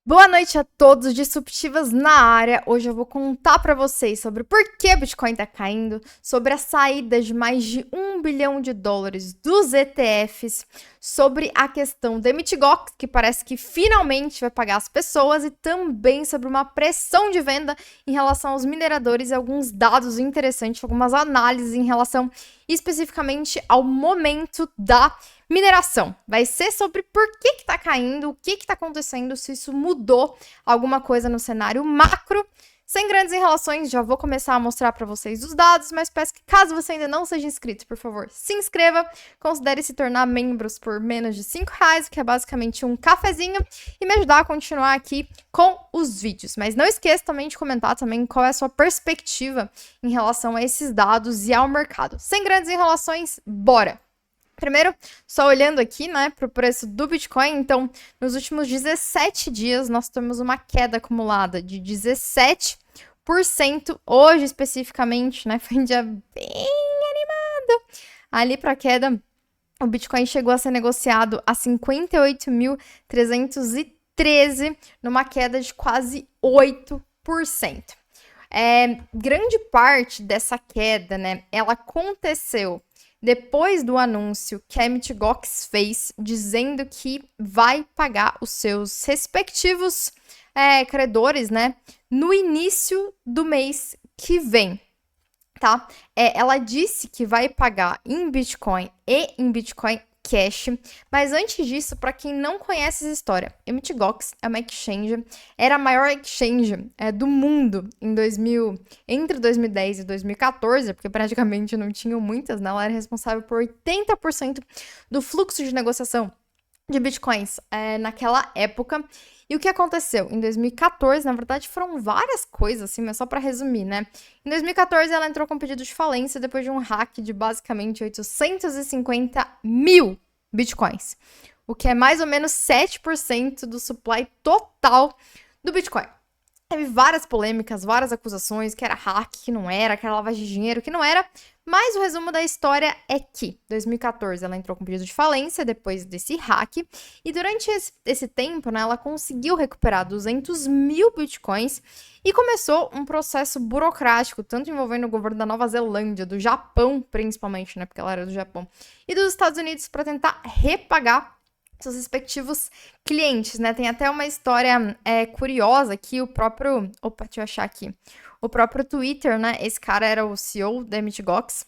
Boa noite a todos disruptivas na área. Hoje eu vou contar para vocês sobre por que o Bitcoin está caindo, sobre a saída de mais de US$ 1 bilhão dos ETFs, sobre a questão da Mt. Gox, que parece que finalmente vai pagar as pessoas, e também sobre uma pressão de venda em relação aos mineradores e alguns dados interessantes, algumas análises em relação especificamente ao momento da mineração. Vai ser sobre por que está caindo, o que está acontecendo, se isso mudou alguma coisa no cenário macro. Sem grandes enrolações, já vou começar a mostrar para vocês os dados, mas peço que, caso você ainda não seja inscrito, por favor, se inscreva, considere se tornar membros por menos de R$ 5, que é basicamente um cafezinho, e me ajudar a continuar aqui com os vídeos. Mas não esqueça também de comentar também qual é a sua perspectiva em relação a esses dados e ao mercado. Sem grandes enrolações, bora! Primeiro, só olhando aqui, né, para o preço do Bitcoin, então, nos últimos 17 dias, nós temos uma queda acumulada de 17%. Hoje, especificamente, né, foi um dia bem animado. Ali para a queda, o Bitcoin chegou a ser negociado a 58.313, numa queda de quase 8%. Grande parte dessa queda, né, ela aconteceu depois do anúncio que a Mt. Gox fez, dizendo que vai pagar os seus respectivos credores, né, no início do mês que vem, tá? Ela disse que vai pagar em Bitcoin e em Bitcoin Cash, mas antes disso, para quem não conhece essa história, Mt. Gox é uma exchange, era a maior exchange do mundo entre 2010 e 2014, porque praticamente não tinham muitas, né? Ela era responsável por 80% do fluxo de negociação de bitcoins naquela época. E o que aconteceu? Em 2014, na verdade, foram várias coisas, assim, mas só para resumir, né? Em 2014, ela entrou com pedido de falência depois de um hack de basicamente 850 mil bitcoins, o que é mais ou menos 7% do supply total do Bitcoin. Teve várias polêmicas, várias acusações, que era hack, que não era, que era lavagem de dinheiro, que não era. Mas o resumo da história é que, em 2014, ela entrou com pedido de falência depois desse hack. E durante esse tempo, né, ela conseguiu recuperar 200 mil bitcoins e começou um processo burocrático, tanto envolvendo o governo da Nova Zelândia, do Japão, principalmente, né, porque ela era do Japão, e dos Estados Unidos para tentar repagar seus respectivos clientes, né? Tem até uma história curiosa que o próprio... Opa, deixa eu achar aqui. O próprio Twitter, né? Esse cara era o CEO da Mt. Gox,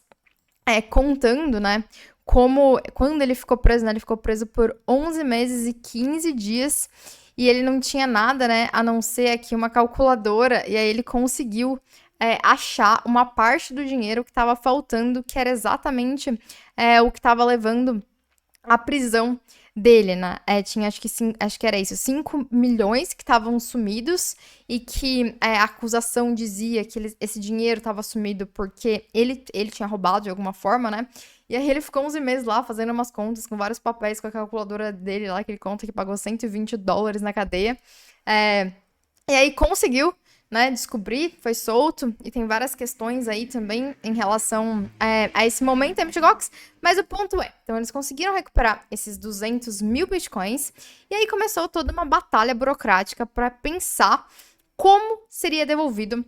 contando, né? Como... Quando ele ficou preso, né? Ele ficou preso por 11 meses e 15 dias. E ele não tinha nada, né? A não ser aqui uma calculadora. E aí ele conseguiu achar uma parte do dinheiro que estava faltando, que era exatamente o que estava levando a prisão dele, né? Tinha, acho que era isso, 5 milhões que estavam sumidos e que a acusação dizia que esse dinheiro estava sumido porque ele tinha roubado de alguma forma, né? E aí ele ficou 11 meses lá fazendo umas contas com vários papéis com a calculadora dele lá, que ele conta que pagou $120 na cadeia. E aí conseguiu, né, descobrir, foi solto, e tem várias questões aí também em relação a esse momento Mt. Gox, mas o ponto então eles conseguiram recuperar esses 200 mil bitcoins, e aí começou toda uma batalha burocrática para pensar como seria devolvido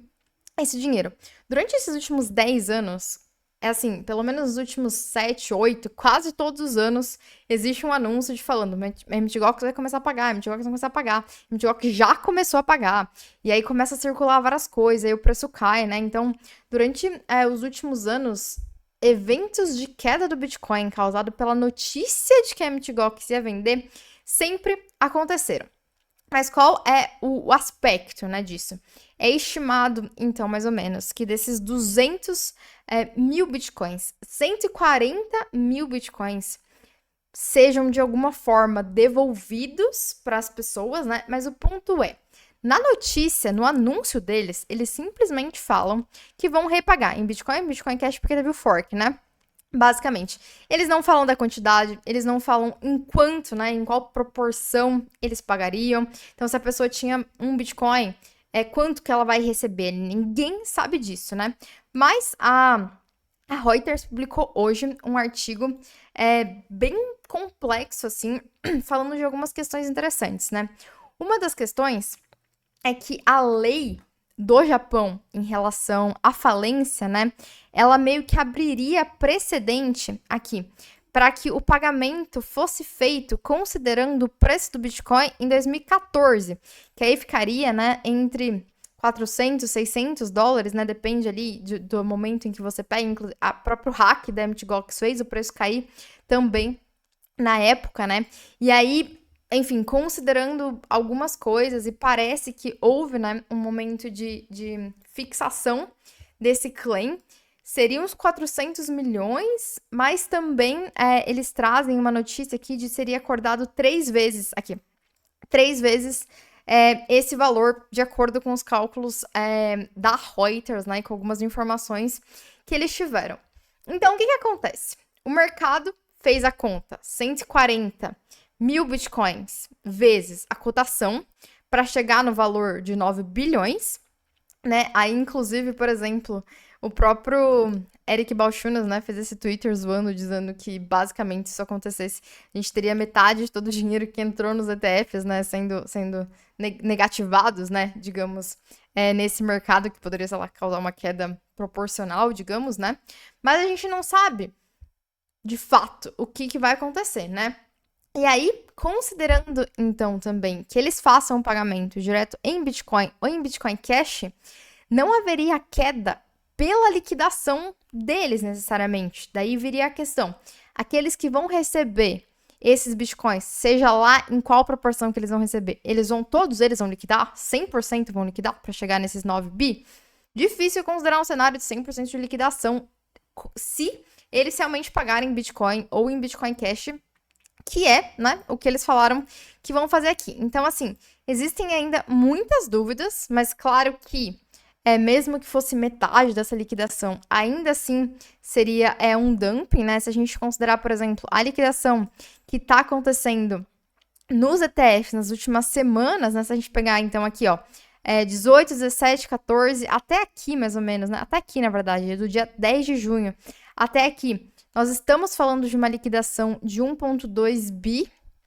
esse dinheiro. Durante esses últimos 10 anos, assim, pelo menos nos últimos 7, 8, quase todos os anos, existe um anúncio de falando, Mt. Gox vai começar a pagar, Mt. Gox vai começar a pagar, Mt. Gox já começou a pagar, e aí começa a circular várias coisas, aí o preço cai, né? Então, durante os últimos anos, eventos de queda do Bitcoin causado pela notícia de que a Mt. Gox ia vender sempre aconteceram. Mas qual é o aspecto, né, disso? É estimado, então, mais ou menos, que desses 200 mil bitcoins, 140 mil bitcoins sejam de alguma forma devolvidos para as pessoas, né? Mas o ponto na notícia, no anúncio deles, eles simplesmente falam que vão repagar em Bitcoin, Bitcoin Cash, porque teve o fork, né? Basicamente, eles não falam da quantidade, eles não falam em quanto, né, em qual proporção eles pagariam. Então, se a pessoa tinha um Bitcoin, quanto que ela vai receber? Ninguém sabe disso, né? Mas a Reuters publicou hoje um artigo bem complexo, assim, falando de algumas questões interessantes, né? Uma das questões é que a lei do Japão em relação à falência, né, ela meio que abriria precedente aqui para que o pagamento fosse feito considerando o preço do Bitcoin em 2014, que aí ficaria, né, entre 400, 600 dólares, né, depende ali do momento em que você pega, a próprio hack da Mt. Gox fez o preço cair também na época, né, e aí, enfim, considerando algumas coisas, e parece que houve, né, um momento de fixação desse claim, seriam uns 400 milhões, mas também eles trazem uma notícia aqui de seria acordado 3 vezes aqui. 3 vezes esse valor, de acordo com os cálculos da Reuters, né, com algumas informações que eles tiveram. Então, o que acontece? O mercado fez a conta, 140 mil bitcoins vezes a cotação, para chegar no valor de 9 bilhões, né? Aí, inclusive, por exemplo, o próprio Eric Balchunas, né, fez esse Twitter zoando, dizendo que, basicamente, se isso acontecesse, a gente teria metade de todo o dinheiro que entrou nos ETFs, né, sendo negativados, né, digamos, nesse mercado, que poderia, sei lá, causar uma queda proporcional, digamos, né? Mas a gente não sabe, de fato, o que vai acontecer, né? E aí, considerando, então, também que eles façam um pagamento direto em Bitcoin ou em Bitcoin Cash, não haveria queda pela liquidação deles, necessariamente. Daí viria a questão. Aqueles que vão receber esses Bitcoins, seja lá em qual proporção que eles vão receber, todos eles vão liquidar? 100% vão liquidar para chegar nesses 9 bi? Difícil considerar um cenário de 100% de liquidação se eles realmente pagarem Bitcoin ou em Bitcoin Cash, que é, né, o que eles falaram que vão fazer aqui. Então, assim, existem ainda muitas dúvidas, mas claro que, mesmo que fosse metade dessa liquidação, ainda assim seria um dumping, né? Se a gente considerar, por exemplo, a liquidação que está acontecendo nos ETFs nas últimas semanas, né? Se a gente pegar, então, aqui, ó, 18, 17, 14, até aqui, mais ou menos, né? Até aqui, na verdade, do dia 10 de junho até aqui, nós estamos falando de uma liquidação de 1,2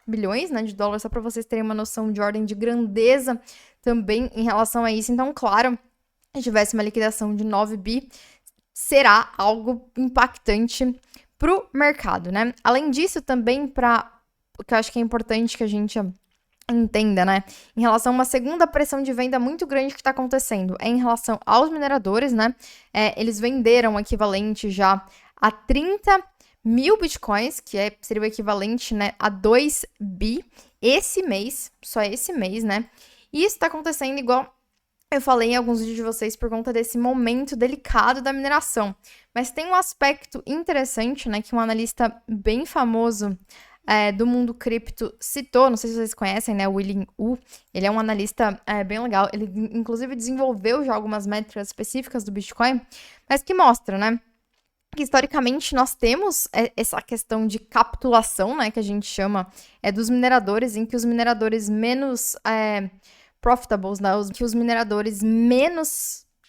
bilhões, né, de dólares, só para vocês terem uma noção de ordem de grandeza também em relação a isso. Então, claro, se tivesse uma liquidação de 9 bi, será algo impactante para o mercado, né? Além disso, também o que eu acho que é importante que a gente entenda, né? Em relação a uma segunda pressão de venda muito grande que está acontecendo, em relação aos mineradores, né? Eles venderam o equivalente já a 30 mil bitcoins, que seria o equivalente, né, a 2 bi esse mês, só esse mês, né? E isso está acontecendo igual eu falei em alguns vídeos de vocês por conta desse momento delicado da mineração. Mas tem um aspecto interessante, né, que um analista bem famoso do mundo cripto citou, não sei se vocês conhecem, né, o William Wu, ele é um analista bem legal, ele inclusive desenvolveu já algumas métricas específicas do Bitcoin, mas que mostra, né, que historicamente nós temos essa questão de capitulação, né, que a gente chama dos mineradores, em que os mineradores menos profitables, né, que os mineradores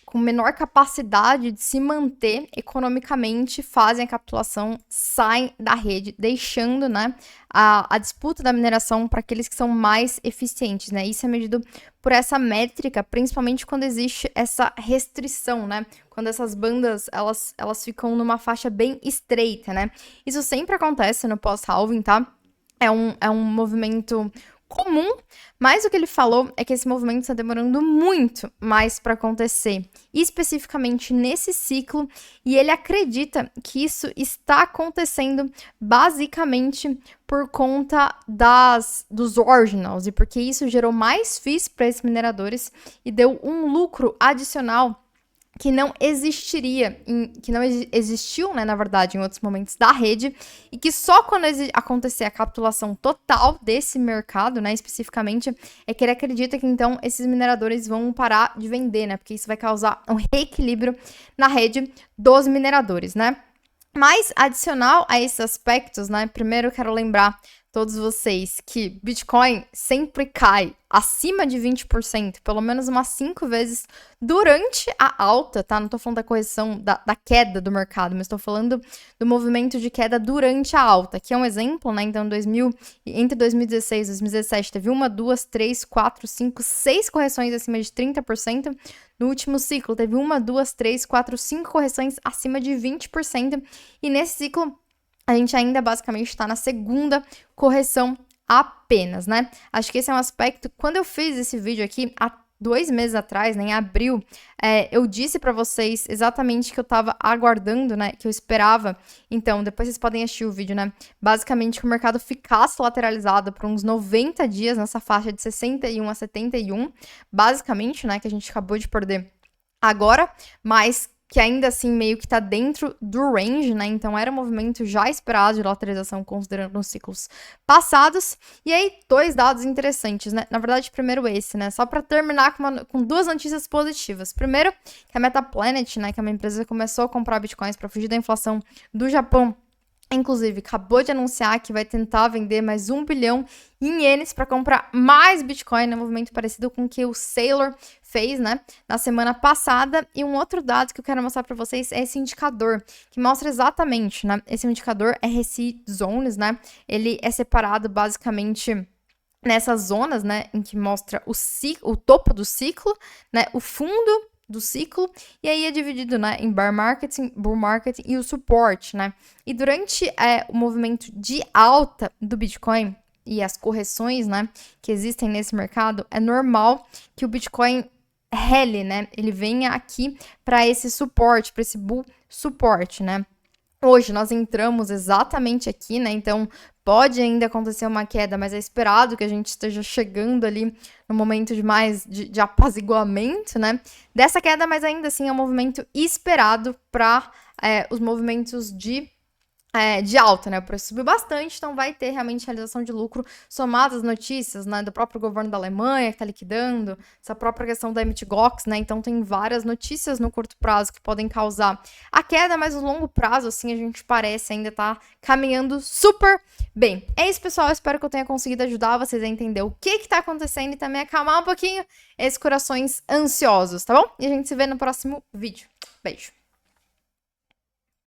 com menor capacidade de se manter economicamente fazem a capitulação, saem da rede, deixando, né, a disputa da mineração para aqueles que são mais eficientes, né? Isso é medido por essa métrica, principalmente quando existe essa restrição, né? Quando essas bandas, elas ficam numa faixa bem estreita, né? Isso sempre acontece no pós-halving, tá? É um movimento comum, mas o que ele falou é que esse movimento está demorando muito mais para acontecer, especificamente nesse ciclo, e ele acredita que isso está acontecendo basicamente por conta dos ordinals, e porque isso gerou mais fees para esses mineradores e deu um lucro adicional que não existiria, que não existiu, né, na verdade, em outros momentos da rede, e que só quando acontecer a capitulação total desse mercado, né, especificamente, é que ele acredita que, então, esses mineradores vão parar de vender, né, porque isso vai causar um reequilíbrio na rede dos mineradores, né. Mas, adicional a esses aspectos, né, primeiro eu quero lembrar todos vocês que Bitcoin sempre cai acima de 20%, pelo menos umas 5 vezes durante a alta, tá? Não tô falando da correção, da queda do mercado, mas tô falando do movimento de queda durante a alta, que é um exemplo, né? Então, entre 2016 e 2017, teve 1, 2, 3, 4, 5, 6 correções acima de 30%. No último ciclo, teve 1, 2, 3, 4, 5 correções acima de 20%. E nesse ciclo, a gente ainda basicamente está na segunda correção apenas, né? Acho que esse é um aspecto. Quando eu fiz esse vídeo aqui, há 2 meses atrás, né, em abril, eu disse para vocês exatamente que eu tava aguardando, né, que eu esperava. Então, depois vocês podem assistir o vídeo, né? Basicamente, que o mercado ficasse lateralizado por uns 90 dias nessa faixa de 61 a 71, basicamente, né, que a gente acabou de perder agora, mas que ainda assim meio que tá dentro do range, né? Então era um movimento já esperado de lateralização considerando os ciclos passados. E aí, 2 dados interessantes, né? Na verdade, primeiro esse, né? Só para terminar com 2 notícias positivas. Primeiro, que a MetaPlanet, né, que é uma empresa que começou a comprar bitcoins para fugir da inflação do Japão, inclusive, acabou de anunciar que vai tentar vender mais 1 bilhão em ienes para comprar mais Bitcoin, né? Um movimento parecido com o que o Saylor fez, né, na semana passada. E um outro dado que eu quero mostrar para vocês é esse indicador, que mostra exatamente, né? Esse indicador RSI Zones, né? Ele é separado basicamente nessas zonas, né, em que mostra o topo do ciclo, né, o fundo do ciclo, e aí é dividido, né, em bear market, bull market e o suporte, né? E durante o movimento de alta do Bitcoin e as correções, né, que existem nesse mercado, é normal que o Bitcoin rele, né? Ele venha aqui para esse suporte, para esse bull suporte, né? Hoje nós entramos exatamente aqui, né? Então pode ainda acontecer uma queda, mas é esperado que a gente esteja chegando ali no momento de apaziguamento, né? Dessa queda, mas ainda assim é um movimento esperado para os movimentos de alta, né? O preço subiu bastante, então vai ter realmente realização de lucro somado às notícias, né, do próprio governo da Alemanha que tá liquidando, essa própria questão da Mt. Gox, né? Então tem várias notícias no curto prazo que podem causar a queda, mas no longo prazo, assim, a gente parece ainda tá caminhando super bem. É isso, pessoal. Eu espero que eu tenha conseguido ajudar vocês a entender o que tá acontecendo e também acalmar um pouquinho esses corações ansiosos, tá bom? E a gente se vê no próximo vídeo. Beijo!